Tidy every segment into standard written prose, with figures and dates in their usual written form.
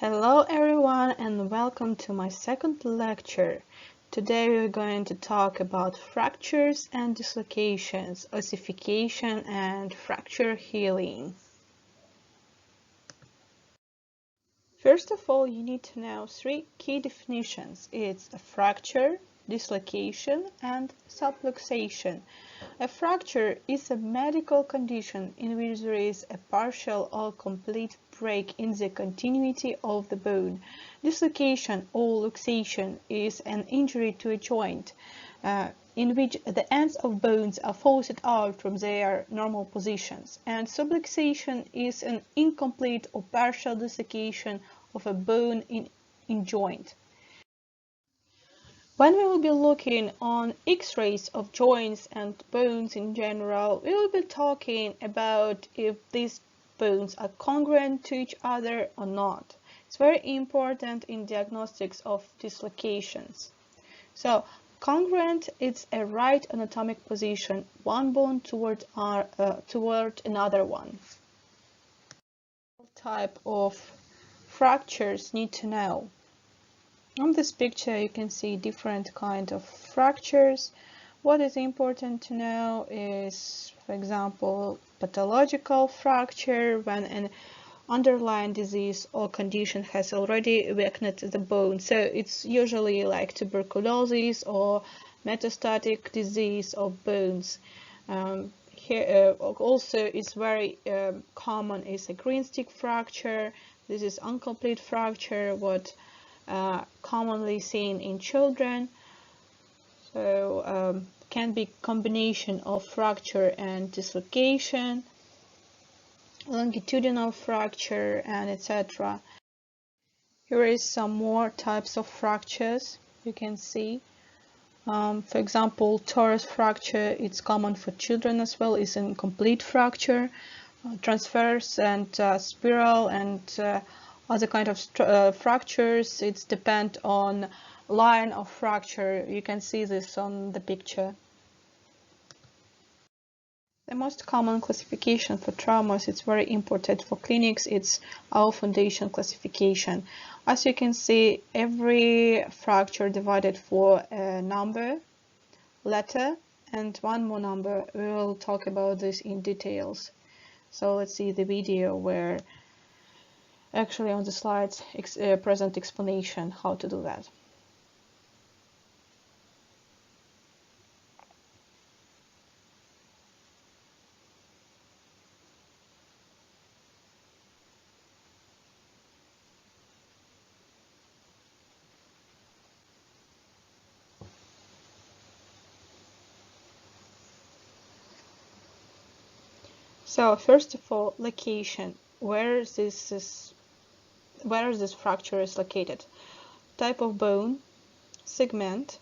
Hello everyone and welcome to my second lecture. Today we're going to talk about fractures and dislocations, ossification and fracture healing. First of all, you need to know three key definitions. It's a fracture, dislocation, and subluxation. A fracture is a medical condition in which there is a partial or complete break in the continuity of the bone. Dislocation or luxation is an injury to a joint in which the ends of bones are forced out from their normal positions, and subluxation is an incomplete or partial dislocation of a bone in joint. When we will be looking on X-rays of joints and bones in general, we will be talking about if these bones are congruent to each other or not. It's very important in diagnostics of dislocations. So, congruent is a right anatomic position, one bone toward another one. What type of fractures need to know? On this picture you can see different kind of fractures. What is important to know is, for example, pathological fracture, when an underlying disease or condition has already weakened the bone. So it's usually like tuberculosis or metastatic disease of bones. Here also is very common is a green stick fracture. This is incomplete fracture, what commonly seen in children. So can be combination of fracture and dislocation, longitudinal fracture, and etc. Here is some more types of fractures you can see. For example, torus fracture, it's common for children as well, is an incomplete fracture. Transverse and spiral and other kind of fractures, it's depend on line of fracture. You can see this on the picture. The most common classification for traumas, it's very important for clinics, it's our foundation classification. As you can see, every fracture divided for a number, letter, and one more number. We will talk about this in details. So let's see the video where actually on the slides present explanation how to do that. So first of all, location. Where is this fracture is located? Type of bone, segment,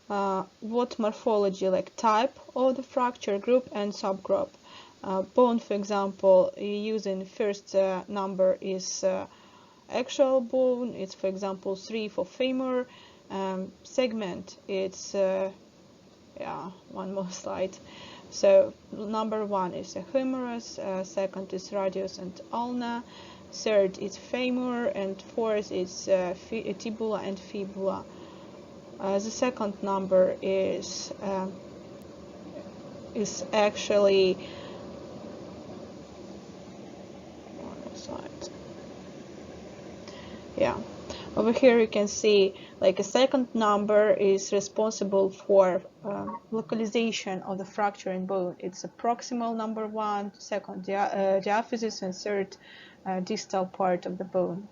what morphology, like type of the fracture, group and subgroup. Bone, for example, using first number is actual bone. It's, for example, 3 for femur. Segment, it's one more slide. So number 1 is a humerus, second is radius and ulna, third is femur, and fourth is tibula and fibula. The second number is actually over here you can see like a second number is responsible for localization of the fracture in bone. It's a proximal number 1, second diaphysis, and third distal part of the bone.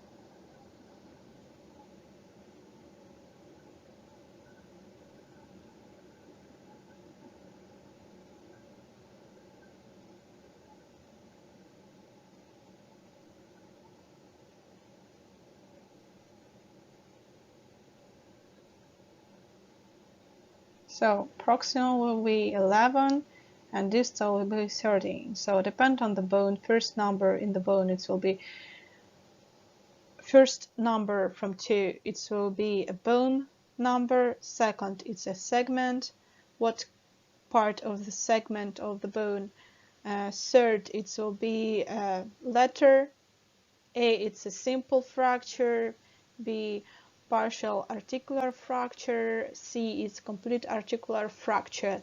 So proximal will be 11 and distal will be 13. So depend on the bone, first number in the bone, it will be first number from 2, it will be a bone number, second it's a segment, what part of the segment of the bone, third it will be a letter, A, it's a simple fracture, B, partial articular fracture, C, is complete articular fracture.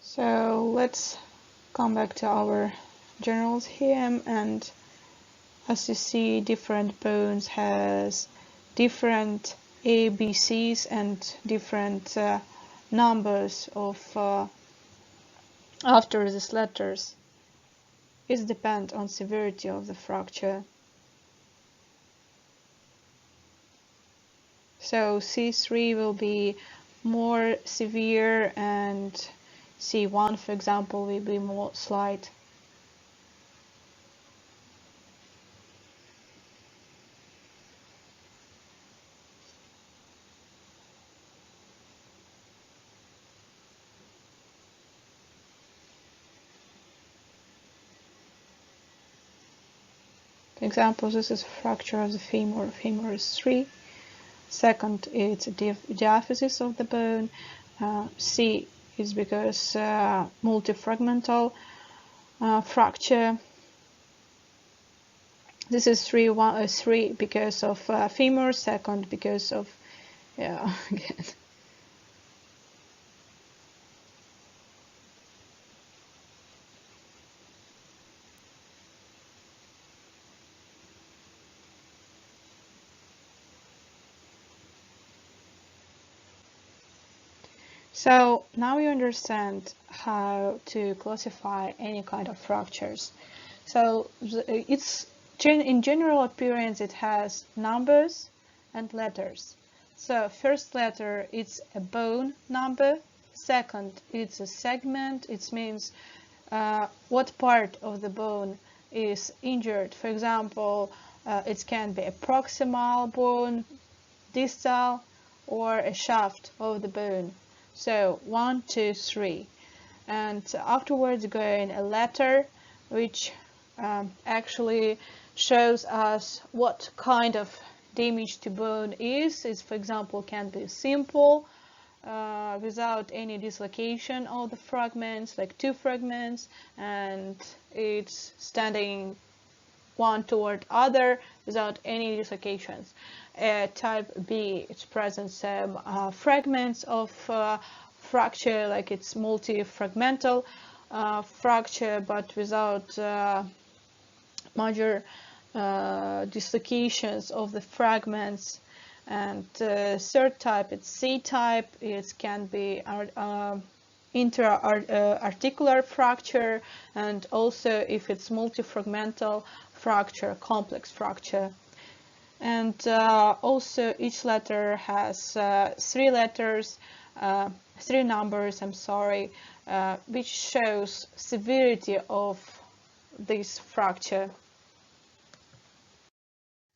So let's come back to our general scheme, and as you see, different bones has different ABCs and different numbers of after these letters. It depends on severity of the fracture. So C3 will be more severe and C1, for example, will be more slight. For example, this is a fracture of the femur. Femur is 3. Second, it's a diaphysis of the bone. C is because multifragmental fracture. This is 3 because of femur. Second, because of again. So now you understand how to classify any kind of fractures. So it's in general appearance, it has numbers and letters. So first letter, it's a bone number. Second, it's a segment. It means what part of the bone is injured. For example, it can be a proximal bone, distal, or a shaft of the bone. So 1, 2, 3, and afterwards going a letter, which actually shows us what kind of damage to bone is. It, for example, can be simple, without any dislocation of the fragments, like 2 fragments, and it's standing one toward other without any dislocations. Type B, it's present some fragments of fracture, like it's multi-fragmental fracture, but without major dislocations of the fragments. And third type, it's C type. It can be intra-articular fracture, and also if it's multifragmental fracture, complex fracture. And also each letter has 3 letters, 3 numbers, I'm sorry, which shows severity of this fracture.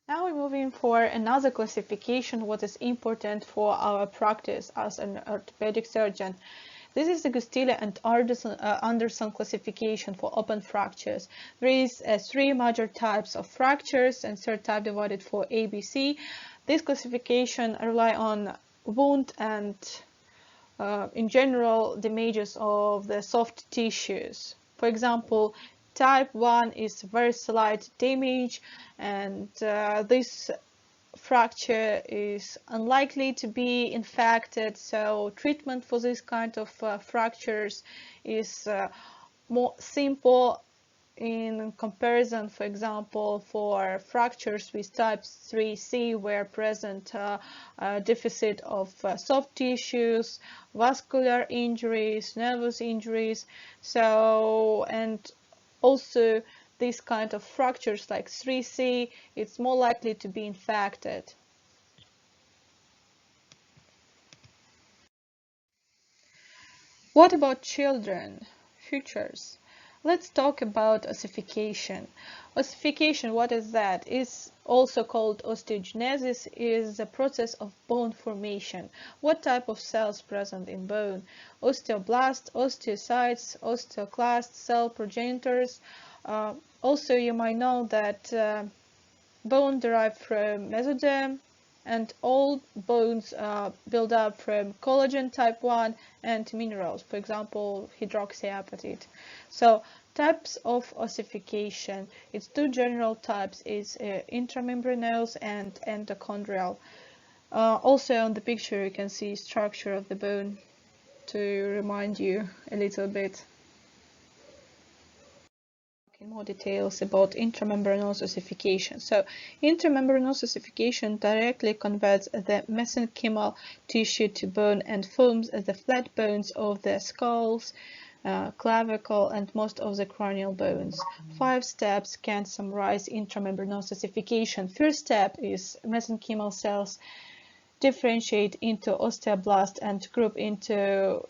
Now we're moving for another classification, what is important for our practice as an orthopedic surgeon. This is the Gustila and Anderson classification for open fractures. There is 3 major types of fractures, and third type divided for ABC. This classification rely on wound and in general damages of the soft tissues. For example, type 1 is very slight damage, and this fracture is unlikely to be infected, so treatment for this kind of fractures is more simple in comparison, for example, for fractures with type 3C, where present deficit of soft tissues, vascular injuries, nervous injuries. So, and also these kind of fractures like 3C, it's more likely to be infected. What about children? Futures. Let's talk about ossification. Ossification, what is that? Is also called osteogenesis, is the process of bone formation. What type of cells present in bone? Osteoblasts, osteocytes, osteoclasts, cell progenitors. Also, you might know that bone derived from mesoderm, and all bones build up from collagen type 1 and minerals, for example, hydroxyapatite. So types of ossification, its two general types is intramembranous and endochondral. Also on the picture you can see structure of the bone to remind you a little bit in more details about intramembranous ossification. So intramembranous ossification directly converts the mesenchymal tissue to bone and forms the flat bones of the skulls, clavicle, and most of the cranial bones. 5 steps can summarize intramembranous ossification. First step is mesenchymal cells differentiate into osteoblast and group into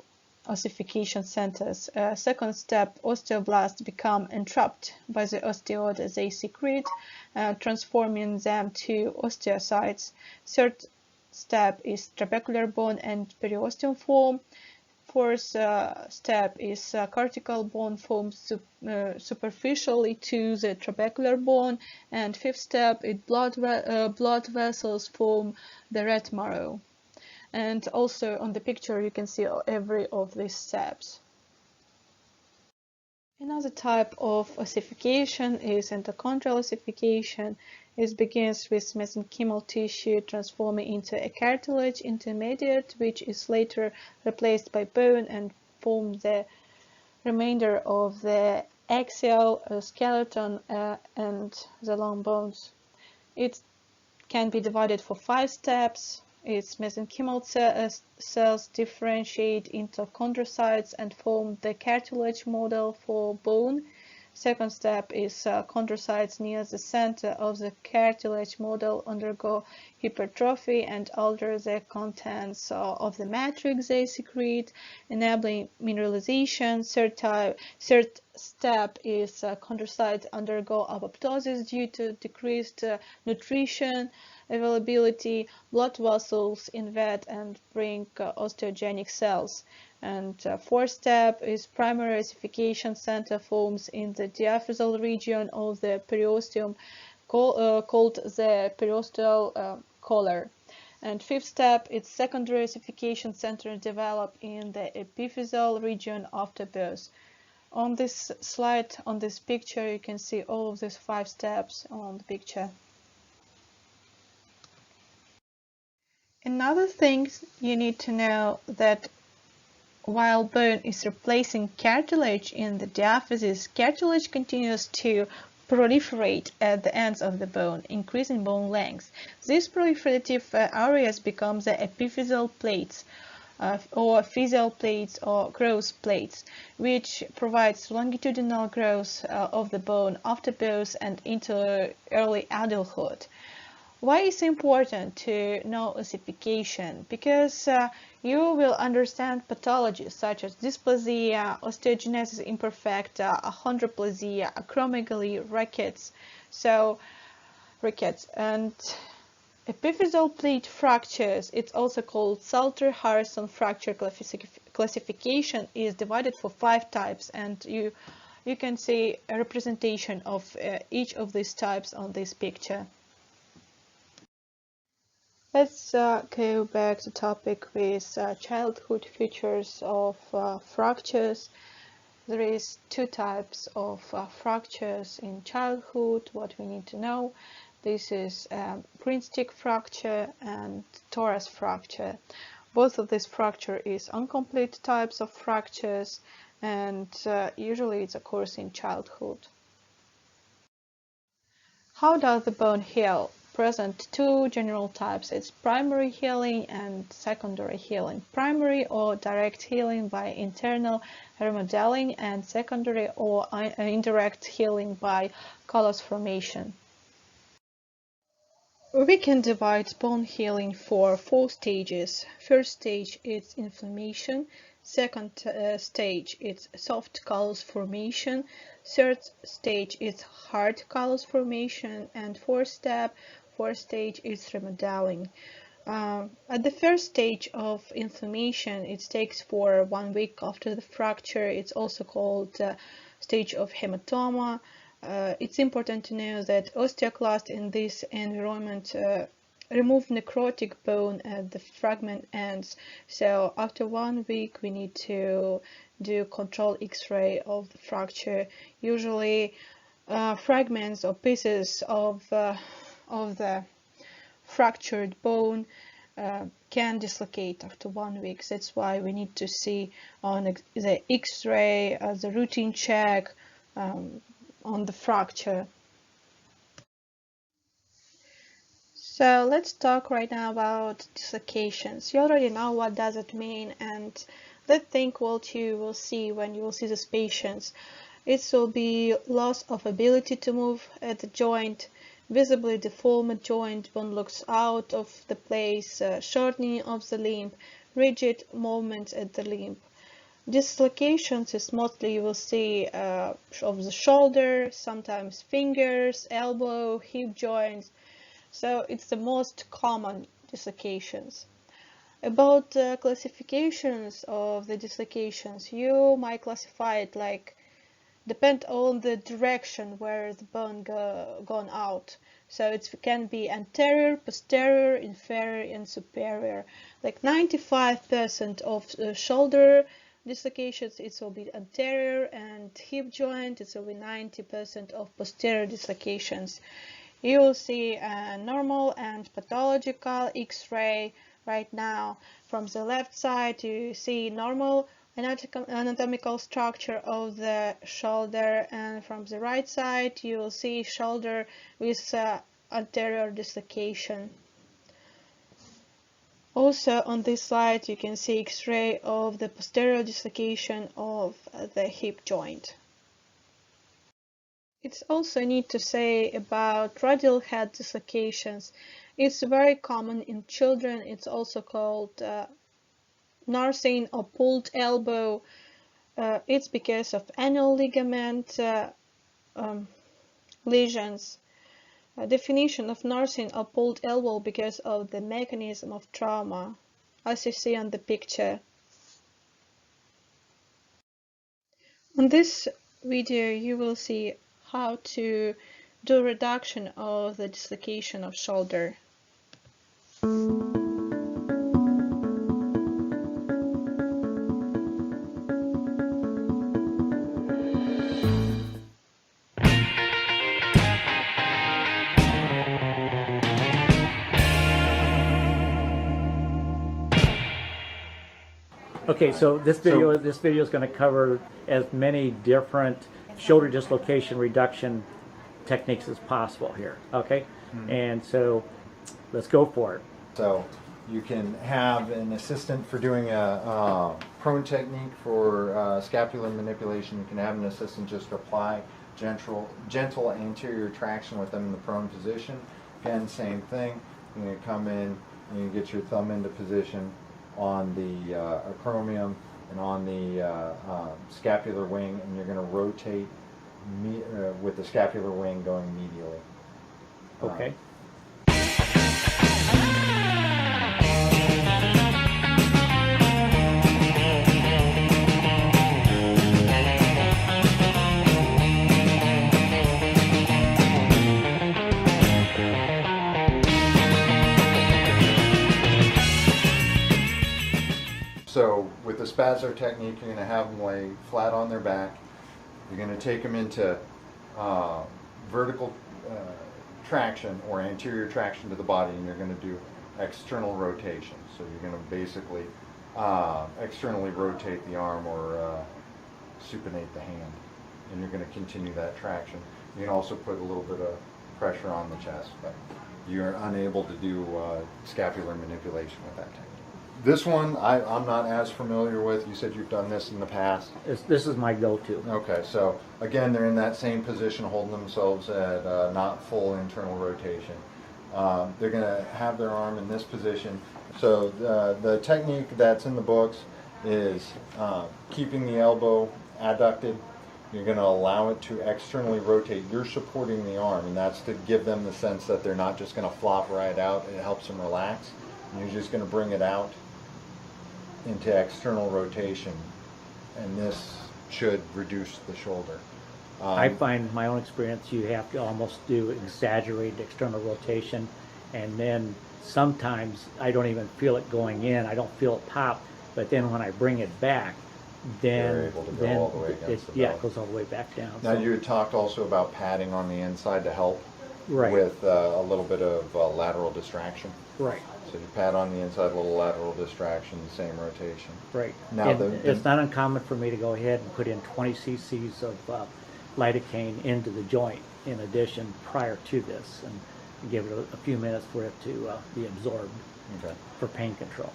ossification centers. Second step, osteoblasts become entrapped by the osteoid they secrete, transforming them to osteocytes. Third step is trabecular bone and periosteum form. Fourth step is cortical bone forms superficially to the trabecular bone, and fifth step is blood vessels form the red marrow. And also on the picture you can see every of these steps. Another type of ossification is endochondral ossification. It begins with mesenchymal tissue transforming into a cartilage intermediate, which is later replaced by bone and form the remainder of the axial skeleton and the long bones. It can be divided for 5 steps. Its mesenchymal cells differentiate into chondrocytes and form the cartilage model for bone. Second step is chondrocytes near the center of the cartilage model undergo hypertrophy and alter the contents of the matrix they secrete, enabling mineralization. Third step is chondrocytes undergo apoptosis due to decreased nutrition availability. Blood vessels invade and bring osteogenic cells. And fourth step is primary ossification center forms in the diaphyseal region of the periosteum called the periosteal collar. And fifth step is secondary ossification center develop in the epiphyseal region after birth. On this slide, on this picture, you can see all of these 5 steps on the picture. Another thing you need to know that while bone is replacing cartilage in the diaphysis, cartilage continues to proliferate at the ends of the bone, increasing bone length. These proliferative areas become the epiphyseal plates or physeal plates or growth plates, which provides longitudinal growth of the bone after birth and into early adulthood. Why is it important to know ossification? Because you will understand pathologies such as dysplasia, osteogenesis imperfecta, achondroplasia, acromegaly, rickets. Rickets and epiphyseal plate fractures, it's also called Salter-Harrison fracture classification, is divided for 5 types, and you can see a representation of each of these types on this picture. Let's go back to topic with childhood features of fractures. There is 2 types of fractures in childhood. What we need to know, this is green stick fracture and Torres fracture. Both of this fracture is incomplete types of fractures, and usually it occurs in childhood. How does the bone heal? Present 2 general types. It's primary healing and secondary healing. Primary or direct healing by internal remodeling, and secondary or indirect healing by callus formation. We can divide bone healing for 4 stages. First stage is inflammation. Second stage is soft callus formation. Third stage is hard callus formation, and fourth stage is remodeling. At the first stage of inflammation, it takes for 1 week after the fracture. It's also called stage of hematoma. It's important to know that osteoclasts in this environment remove necrotic bone at the fragment ends. So after 1 week, we need to do control X-ray of the fracture. Usually, fragments or pieces of the fractured bone can dislocate after 1 week. That's why we need to see on the X-ray as a routine check on the fracture. So let's talk right now about dislocations. You already know what does it mean, and let's think what you will see when you will see these patients. It will be loss of ability to move at the joint, visibly deformed joint, one looks out of the place, shortening of the limb, rigid movements at the limb. Dislocations is mostly you will see of the shoulder, sometimes fingers, elbow, hip joints. So it's the most common dislocations. About classifications of the dislocations, you might classify it like depend on the direction where the bone gone out. So it can be anterior, posterior, inferior, and superior. Like 95% of shoulder dislocations, it will be anterior, and hip joint, it will be 90% of posterior dislocations. You will see a normal and pathological X-ray right now. From the left side, you see normal anatomical structure of the shoulder, and from the right side you will see shoulder with anterior dislocation. Also on this slide you can see X-ray of the posterior dislocation of the hip joint. It's also need to say about radial head dislocations. It's very common in children. It's also called narsine or pulled elbow. It's because of anal ligament lesions. Definition of narsine or pulled elbow because of the mechanism of trauma, as you see on the picture. On this video you will see how to do reduction of the dislocation of shoulder. Okay, so this video is going to cover as many different shoulder dislocation reduction techniques as possible here. Okay, and so let's go for it. So you can have an assistant for doing a prone technique for scapular manipulation. You can have an assistant just apply gentle anterior traction with them in the prone position. Again, same thing. You're going to come in and you get your thumb into position on the acromion and on the scapular wing, and you're going to rotate with the scapular wing going medially. Okay. So with the spazzo technique, you're going to have them lay flat on their back. You're going to take them into vertical traction or anterior traction to the body, and you're going to do external rotation. So you're going to basically externally rotate the arm or supinate the hand, and you're going to continue that traction. You can also put a little bit of pressure on the chest, but you're unable to do scapular manipulation with that technique. This one I'm not as familiar with. You said you've done this in the past. This is my go-to. Okay, so again, they're in that same position, holding themselves at not full internal rotation. They're going to have their arm in this position. So the technique that's in the books is keeping the elbow adducted. You're going to allow it to externally rotate. You're supporting the arm, and that's to give them the sense that they're not just going to flop right out. It helps them relax. And you're just going to bring it out into external rotation, and this should reduce the shoulder. I find my own experience, you have to almost do exaggerated external rotation, and then sometimes I don't even feel it going in. I don't feel it pop, but then when I bring it back, then You're able to go all the way against the yeah, belly. it goes all the way back down. Now, So- you had talked also about padding on the inside to help Right. with a little bit of lateral distraction. Right, So you pad on the inside, a little lateral distraction, same rotation. right. Now And it's not uncommon for me to go ahead and put in 20 cc's of lidocaine into the joint in addition prior to this, and give it a few minutes for it to be absorbed Okay. for pain control.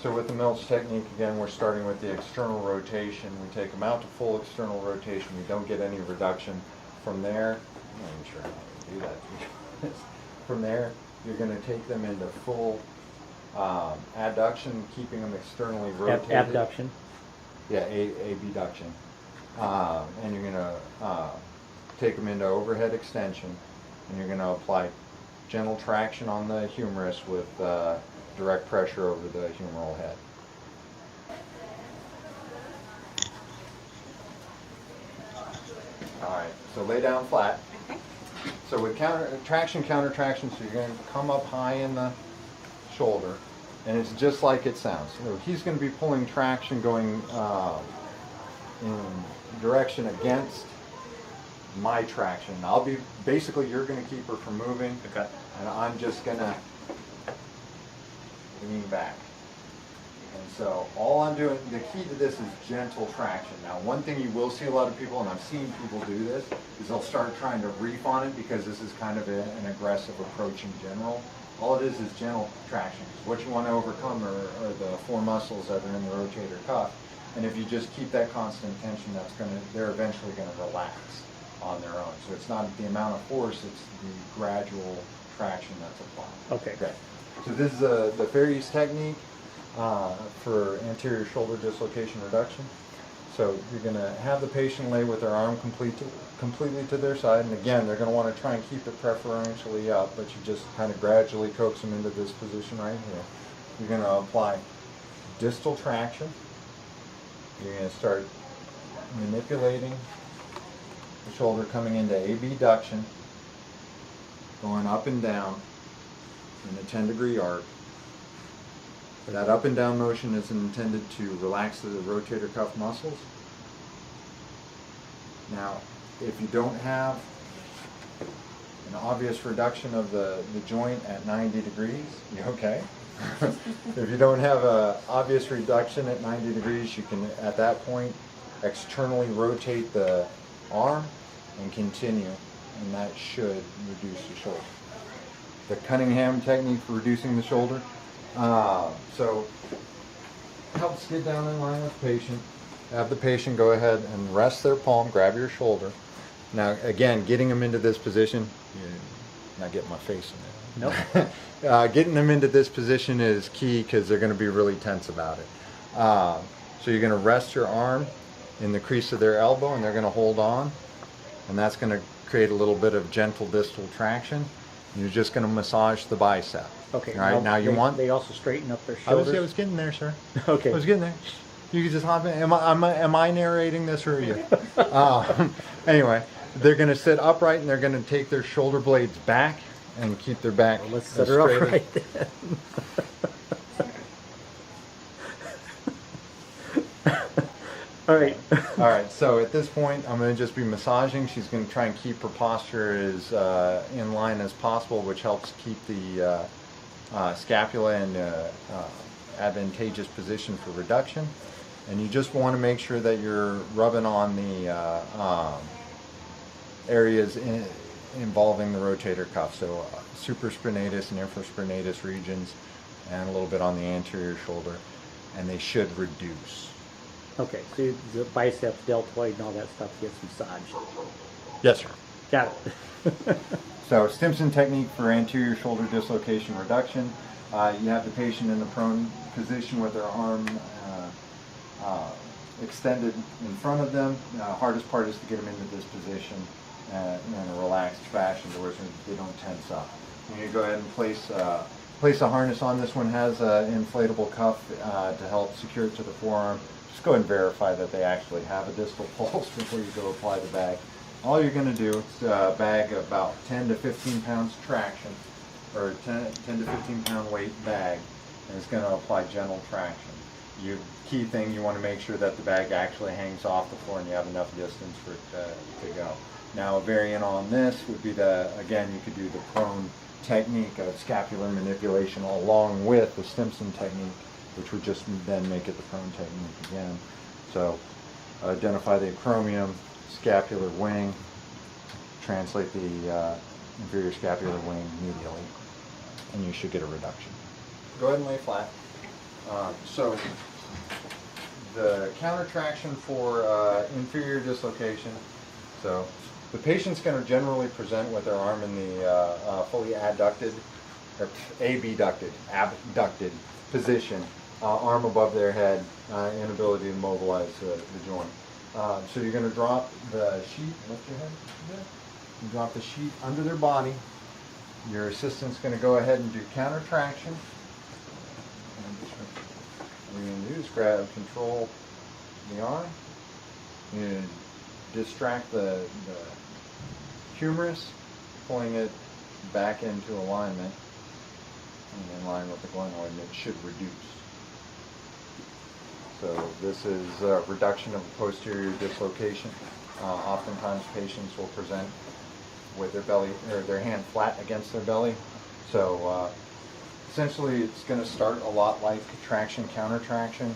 So with the Milch technique, again, we're starting with the external rotation. We take them out to full external rotation. We don't get any reduction. From there, I'm not even sure how to do that, to be honest. From there, you're going to take them into full adduction, keeping them externally rotated. Abduction. Yeah, abduction. And you're going to take them into overhead extension, and you're going to apply gentle traction on the humerus with direct pressure over the humeral head. All right, so lay down flat. So with counter traction, so you're going to come up high in the shoulder, and it's just like it sounds. So he's going to be pulling traction going in direction against my traction. I'll be, basically you're going to keep her from moving, Okay. and I'm just going to lean back. And so all I'm doing, the key to this is gentle traction. Now, one thing you will see a lot of people, and I've seen people do this, is they'll start trying to reef on it because this is kind of an aggressive approach in general. All it is gentle traction. What you want to overcome are the four muscles that are in the rotator cuff. And if you just keep that constant tension, they're eventually going to relax on their own. So it's not the amount of force, it's the gradual traction that's applied. Okay. Okay. So this is the Ferry's technique for anterior shoulder dislocation reduction. So you're going to have the patient lay with their arm completely to their side, and again, they're going to want to try and keep it preferentially up, but you just kind of gradually coax them into this position right here. You're going to apply distal traction. You're going to start manipulating the shoulder coming into abduction, going up and down in a 10-degree arc. That up and down motion is intended to relax the rotator cuff muscles. Now, if you don't have an obvious reduction of the joint at 90 degrees, you okay? If you don't have an obvious reduction at 90 degrees, you can, at that point, externally rotate the arm and continue, and that should reduce the shoulder. The Cunningham technique for reducing the shoulder. So helps get down in line with the patient. Have the patient go ahead and rest their palm, grab your shoulder. Now again, getting them into this position, not getting my face in Nope. it. Getting them into this position is key because they're going to be really tense about it. So you're going to rest your arm in the crease of their elbow, and they're going to hold on, and that's going to create a little bit of gentle distal traction. You're just going to massage the bicep. Okay. All right. Now you want. They also straighten up their I was shoulders. getting there, sir. Okay. I was getting there. You can just hop in. Am I narrating this or are you? Anyway, they're going to sit upright and they're going to take their shoulder blades back and keep their back. Let's set her up straight. right then. All right. All right. So at this point, I'm going to just be massaging. She's going to try and keep her posture as in line as possible, which helps keep the scapula in advantageous position for reduction. And you just want to make sure that you're rubbing on the areas involving the rotator cuff, so supraspinatus and infraspinatus regions, and a little bit on the anterior shoulder, and they should reduce. Okay, so the biceps, deltoid, and all that stuff gets massaged. Yes, sir. Got it. So Stimson technique for anterior shoulder dislocation reduction. You have the patient in the prone position with their arm extended in front of them. Hardest part is to get them into this position in a relaxed fashion to where they don't tense up. You go ahead and place a harness on. This one has an inflatable cuff to help secure it to the forearm. Just go ahead and verify that they actually have a distal pulse before you go apply the bag. All you're going to do is bag about 10 to 15 pounds traction, or 10 to 15 pound weight bag, and it's going to apply gentle traction. Key thing, you want to make sure that the bag actually hangs off the floor and you have enough distance for it to go. Now a variant on this would be again, you could do the prone technique of scapular manipulation along with the Stimson technique, which would just then make it the prone technique again. So identify the acromion, scapular wing, translate the inferior scapular wing medially, and you should get a reduction. Go ahead and lay flat. So the counter traction for inferior dislocation. So the patient's going to generally present with their arm in the fully adducted, or abducted position, arm above their head, inability to mobilize the joint. So you're going to drop the sheet, lift your head a bit, and drop the sheet under their body. Your assistant's going to go ahead and do counter traction. What you're going to do is grab, control the arm. You're going to distract the humerus, pulling it back into alignment, and in line with the glenoid, and it should reduce. So this is a reduction of posterior dislocation. Oftentimes patients will present with their belly, or their hand flat against their belly. So essentially it's going to start a lot like traction, counter traction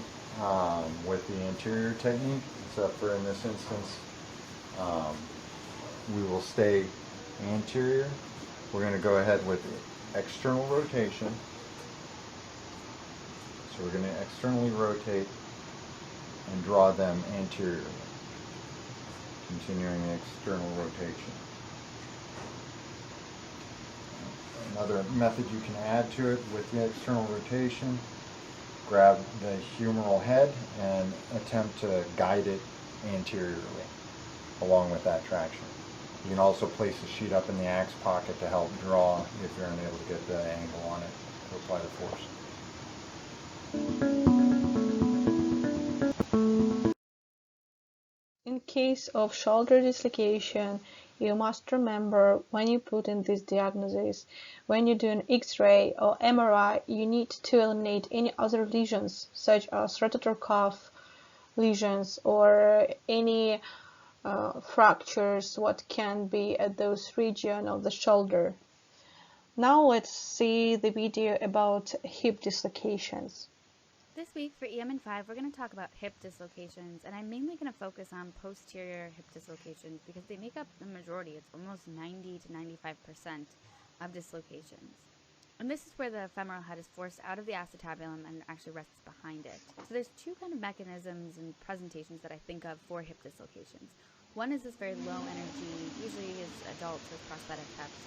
with the anterior technique, except for in this instance we will stay anterior. We're going to go ahead with external rotation. So we're going to externally rotate and draw them anteriorly, continuing the external rotation. Another method you can add to it with the external rotation, grab the humeral head and attempt to guide it anteriorly along with that traction. You can also place the sheet up in the axe pocket to help draw if you're unable to get the angle on it to apply the force. In case of shoulder dislocation, you must remember when you put in this diagnosis, when you do an X-ray or MRI, you need to eliminate any other lesions such as rotator cuff lesions or any fractures what can be at those region of the shoulder. Now let's see the video about hip dislocations. This week for EMN5, we're going to talk about hip dislocations, and I'm mainly going to focus on posterior hip dislocations because they make up the majority. It's almost 90 to 95% of dislocations. And this is where the femoral head is forced out of the acetabulum and actually rests behind it. So there's two kind of mechanisms and presentations that I think of for hip dislocations. One is this very low energy, usually is adults with prosthetic hips.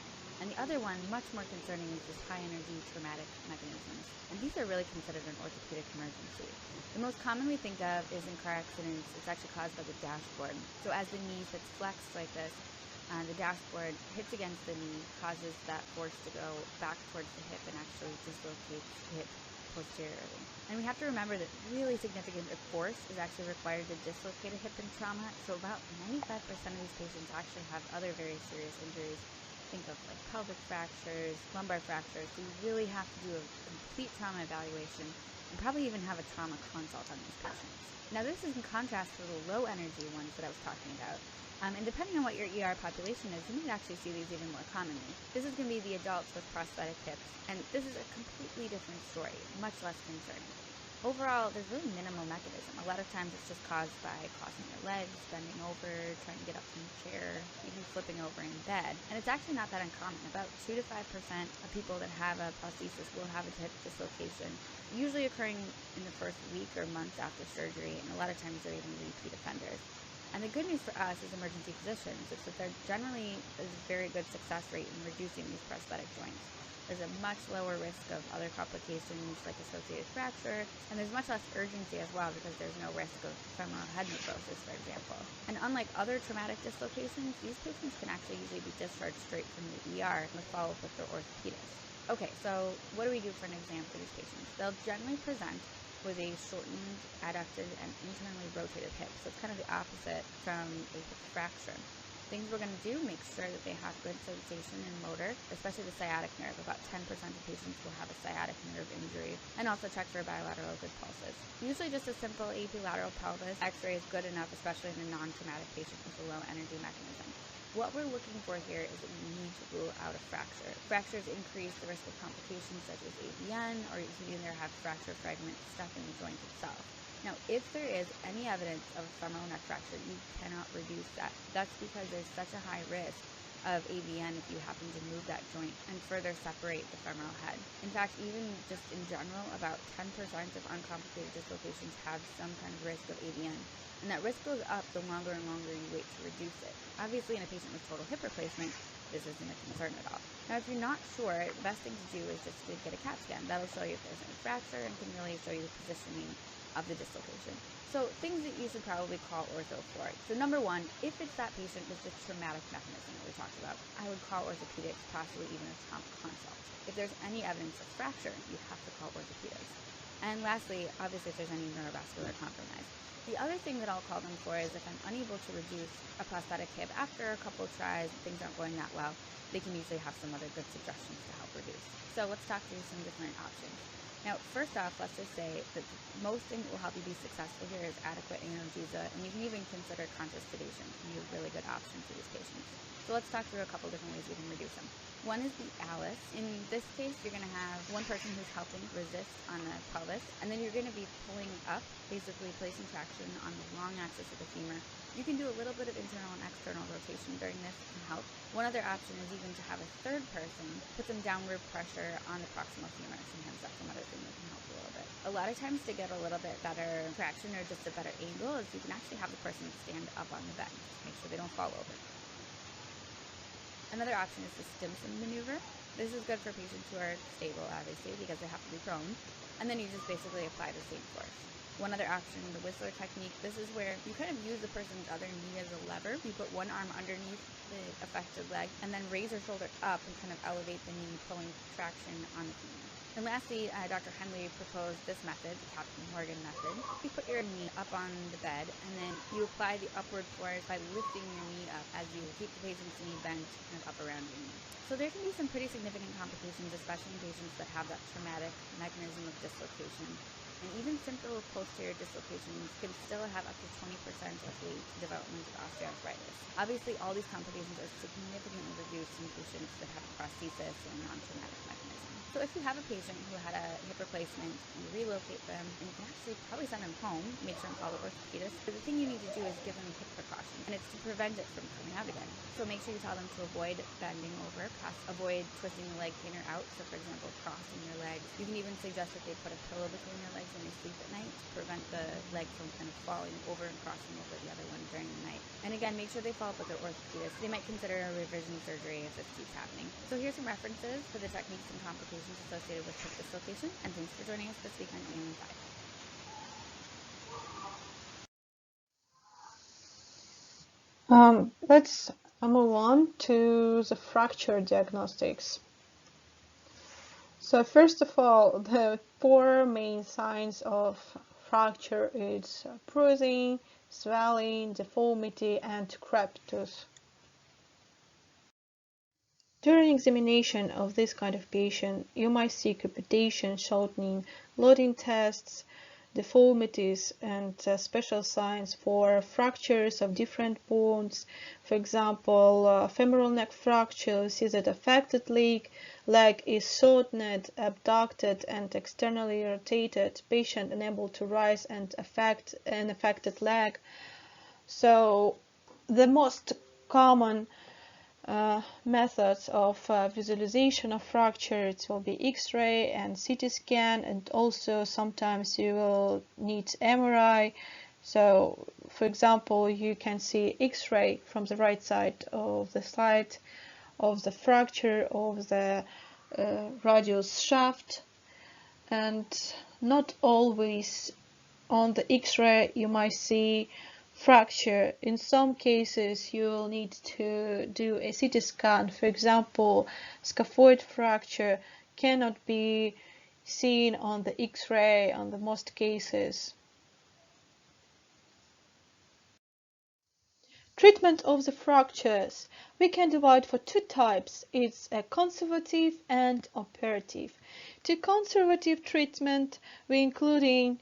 And the other one, much more concerning, is this high-energy traumatic mechanisms. And these are really considered an orthopedic emergency. The most common we think of is in car accidents. It's actually caused by the dashboard. So as the knee sits flexed like this, the dashboard hits against the knee, causes that force to go back towards the hip and actually dislocates the hip posteriorly. And we have to remember that really significant force is actually required to dislocate a hip in trauma. So about 95% of these patients actually have other very serious injuries. Think of like pelvic fractures, lumbar fractures. So you really have to do a complete trauma evaluation and probably even have a trauma consult on these patients. Now this is in contrast to the low energy ones that I was talking about. And depending on what your ER population is, you might actually see these even more commonly. This is going to be the adults with prosthetic hips, and this is a completely different story, much less concerning. Overall, there's really minimal mechanism. A lot of times it's just caused by crossing your legs, bending over, trying to get up from the chair, even flipping over in bed. And it's actually not that uncommon. About 2 to 5% of people that have a prosthesis will have a hip dislocation, usually occurring in the first week or months after surgery, and a lot of times they're even repeat offenders. And the good news for us as emergency physicians is that there generally is a very good success rate in reducing these prosthetic joints. There's a much lower risk of other complications like associated fracture, and there's much less urgency as well because there's no risk of femoral head necrosis, for example. And unlike other traumatic dislocations, these patients can actually usually be discharged straight from the ER with follow-up with their orthopedist. Okay, so what do we do for an exam for these patients? They'll generally present with a shortened, adducted, and internally rotated hip. So it's kind of the opposite from a hip fracture. Things we're going to do, make sure that they have good sensation and motor, especially the sciatic nerve. About 10% of patients will have a sciatic nerve injury, and also check for bilateral good pulses. Usually just a simple AP lateral pelvis x-ray is good enough, especially in a non-traumatic patient with a low energy mechanism. What we're looking for here is that we need to rule out a fracture. Fractures increase the risk of complications such as AVN, or you can either have fracture fragments stuck in the joint itself. Now, if there is any evidence of a femoral neck fracture, you cannot reduce that. That's because there's such a high risk of AVN if you happen to move that joint and further separate the femoral head. In fact, even just in general, about 10% of uncomplicated dislocations have some kind of risk of AVN. And that risk goes up the longer and longer you wait to reduce it. Obviously, in a patient with total hip replacement, this isn't a concern at all. Now, if you're not sure, the best thing to do is just to get a CAT scan. That'll show you if there's any fracture and can really show you the positioning of the dislocation. So things that you should probably call ortho for. So number one, if it's that patient with the traumatic mechanism that we talked about, I would call orthopedics, possibly even a trauma consult. If there's any evidence of fracture, you have to call orthopedics. And lastly, obviously, if there's any neurovascular compromise. The other thing that I'll call them for is if I'm unable to reduce a prosthetic hip after a couple of tries and things aren't going that well, they can usually have some other good suggestions to help reduce. So let's talk through some different options. Now, first off, let's just say that the most thing that will help you be successful here is adequate analgesia, and you can even consider conscious sedation to be a really good option for these patients. So let's talk through a couple different ways we can reduce them. One is the Alice. In this case, you're going to have one person who's helping resist on the pelvis, and then you're going to be pulling up, basically placing traction on the long axis of the femur. You can do a little bit of internal and external rotation during this to help. One other option is even to have a third person put some downward pressure on the proximal femur. Sometimes that's another thing that can help a little bit. A lot of times to get a little bit better traction or just a better angle is you can actually have the person stand up on the bed. Make sure they don't fall over. Another option is the Stimson maneuver. This is good for patients who are stable, obviously, because they have to be prone. And then you just basically apply the same force. One other option, the Whistler technique. This is where you kind of use the person's other knee as a lever. You put one arm underneath the affected leg and then raise your shoulder up and kind of elevate the knee, pulling traction on the femur. And lastly, Dr. Henley proposed this method, the Captain Morgan method. You put your knee up on the bed, and then you apply the upward force by lifting your knee up as you keep the patient's knee bent kind of up around your knee. So there can be some pretty significant complications, especially in patients that have that traumatic mechanism of dislocation. And even simple posterior dislocations can still have up to 20% of late development of osteoarthritis. Obviously, all these complications are significantly reduced in patients that have a prosthesis or non-traumatic mechanism. So if you have a patient who had a hip replacement, you relocate them, and you can actually probably send them home, make sure and call the orthopedist. But the thing you need to do is give them hip precautions, and it's to prevent it from coming out again. So make sure you tell them to avoid bending over, avoid twisting the leg inner out, so for example, crossing your legs. You can even suggest that they put a pillow between their legs when they sleep at night to prevent the leg from kind of falling over and crossing over the other one during the night. And again, make sure they follow up with their orthopedist. They might consider a revision surgery if this keeps happening. So here's some references for the techniques and complications associated with hip dislocation, and thanks for joining us this week on AM5. Let's move on to the fracture diagnostics. So first of all, the four main signs of fracture is bruising, swelling, deformity, and crepitus. During examination of this kind of patient, you might see crepitation, shortening, loading tests, deformities, and special signs for fractures of different bones. For example, femoral neck fracture, see that affected leg is shortened, abducted, and externally rotated. Patient unable to rise and affect an affected leg. So the most common methods of visualization of fracture, it will be X-ray and CT scan, and also sometimes you will need MRI. So, for example, you can see X-ray from the right side of the slide of the fracture of the radius shaft, and not always on the X-ray you might see fracture. In some cases you will need to do a CT scan. For example, scaphoid fracture cannot be seen on the X-ray on the most cases. Treatment of the fractures. We can divide for two types. It's a conservative and operative. To conservative treatment, we including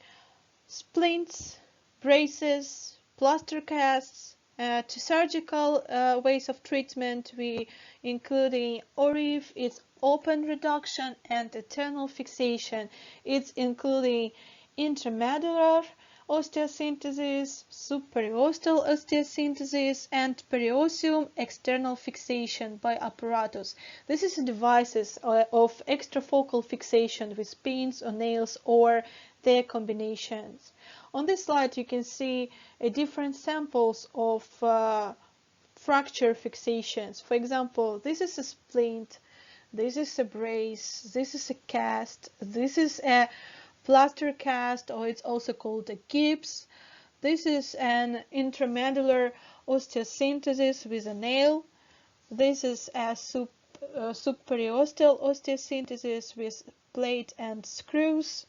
splints, braces, plaster casts. To surgical ways of treatment, we including ORIF, it's open reduction, and internal fixation. It's including intramedullary osteosynthesis, subperiosteal osteosynthesis, and periosseum external fixation by apparatus. This is devices of extrafocal fixation with pins or nails or their combinations. On this slide you can see different samples of fracture fixations. For example, this is a splint, this is a brace, this is a cast, this is a plaster cast, or it's also called a gips. This is an intramedullary osteosynthesis with a nail. This is a subperiosteal osteosynthesis with plate and screws.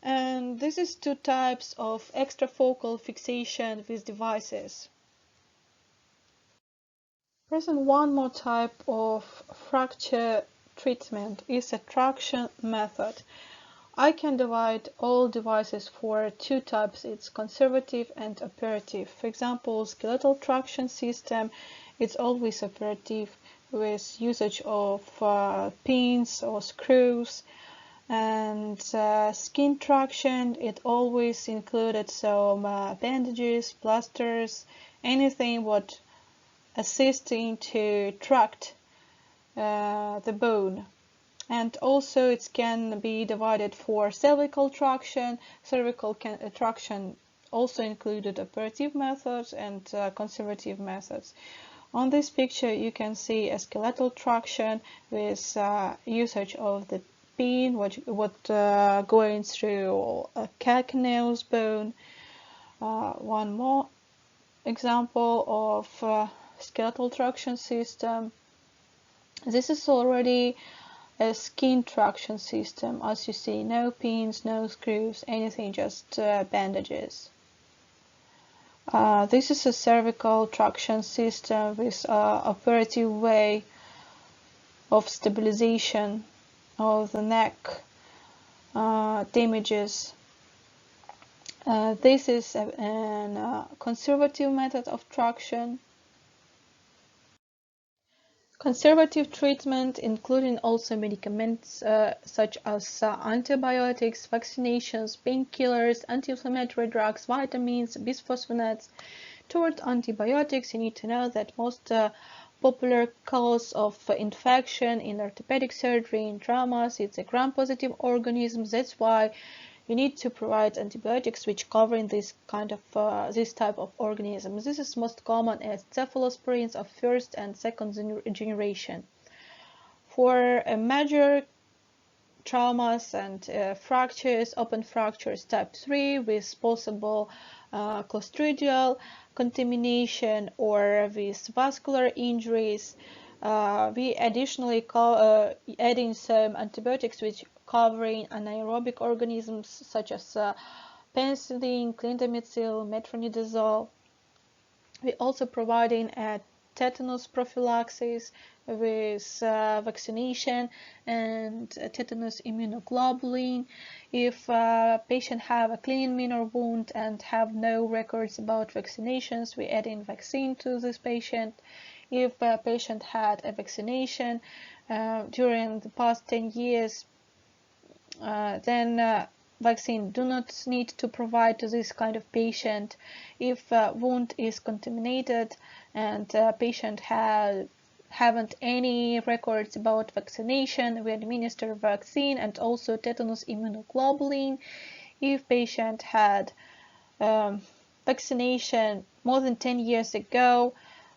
And this is two types of extrafocal fixation with devices. Present one more type of fracture treatment is a traction method. I can divide all devices for two types. It's conservative and operative. For example, skeletal traction system, it's always operative with usage of pins or screws. And skin traction, it always included some bandages, plasters, anything what assisting to tract the bone. And also it can be divided for cervical traction. Cervical traction also included operative methods and conservative methods. On this picture you can see a skeletal traction with usage of the pin, what going through a calcaneus bone. One more example of skeletal traction system. This is already a skin traction system. As you see, no pins, no screws, anything, just bandages. This is a cervical traction system with operative way of stabilization of the neck damages. This is a conservative method of traction. Conservative treatment, including also medicaments such as antibiotics, vaccinations, painkillers, anti-inflammatory drugs, vitamins, bisphosphonates. Toward antibiotics, you need to know that most popular cause of infection in orthopedic surgery and traumas, it's a gram-positive organisms. That's why you need to provide antibiotics which cover in this kind of this type of organisms. This is most common as cephalosporins of first and second generation. For major traumas and fractures, open fractures type 3 with possible clostridial contamination or with vascular injuries, we additionally adding some antibiotics which covering anaerobic organisms such as penicillin, clindamycin, metronidazole. We also providing a tetanus prophylaxis with vaccination and tetanus immunoglobulin. If a patient have a clean minor wound and have no records about vaccinations, we add in vaccine to this patient. If a patient had a vaccination during the past 10 years, then vaccine do not need to provide to this kind of patient. If wound is contaminated and patient haven't any records about vaccination, we administer vaccine and also tetanus immunoglobulin. If patient had vaccination more than 10 years ago,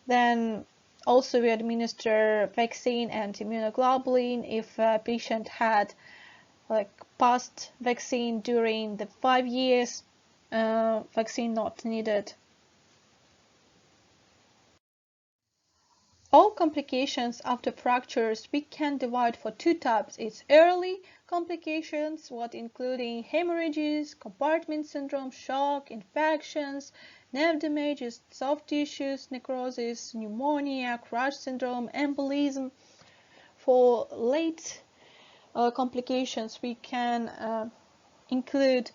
then also we administer vaccine and immunoglobulin if a patient had like past vaccine during the 5 years, vaccine not needed. All complications after fractures we can divide for two types. It's early complications, what including hemorrhages, compartment syndrome, shock, infections, nerve damages, soft tissues, necrosis, pneumonia, crush syndrome, embolism. For late complications we can include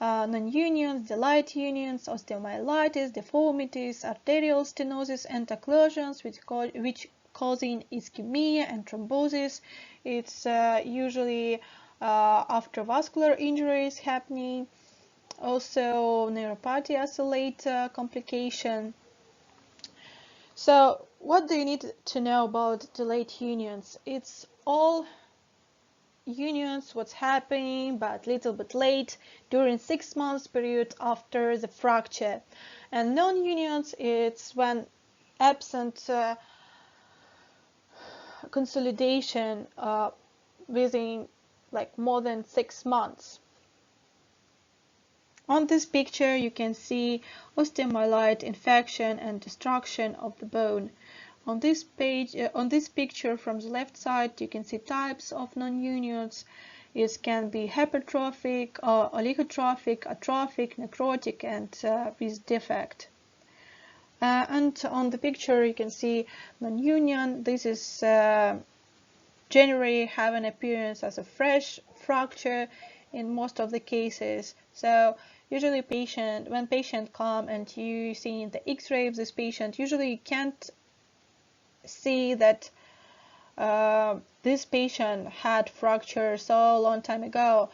non-unions, delayed unions, osteomyelitis, deformities, arterial stenosis, and occlusions, which causing ischemia and thrombosis. It's usually after vascular injuries happening. Also, neuropathy as a late complication. So, what do you need to know about delayed unions? It's all unions what's happening but little bit late during 6 months period after the fracture, and non-unions it's when absent consolidation within like more than 6 months. On this picture you can see osteomyelite infection and destruction of the bone. On this picture from the left side you can see types of non-unions. It can be hypertrophic, oligotrophic, atrophic, necrotic, and with defect. And on the picture you can see non-union. This is generally have an appearance as a fresh fracture in most of the cases. So usually when patient come and you see in the X-ray of this patient, usually you can't see that this patient had fracture so long time ago.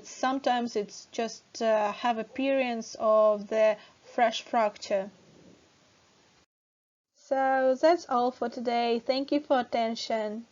Sometimes it's just have appearance of the fresh fracture. So that's all for today. Thank you for attention.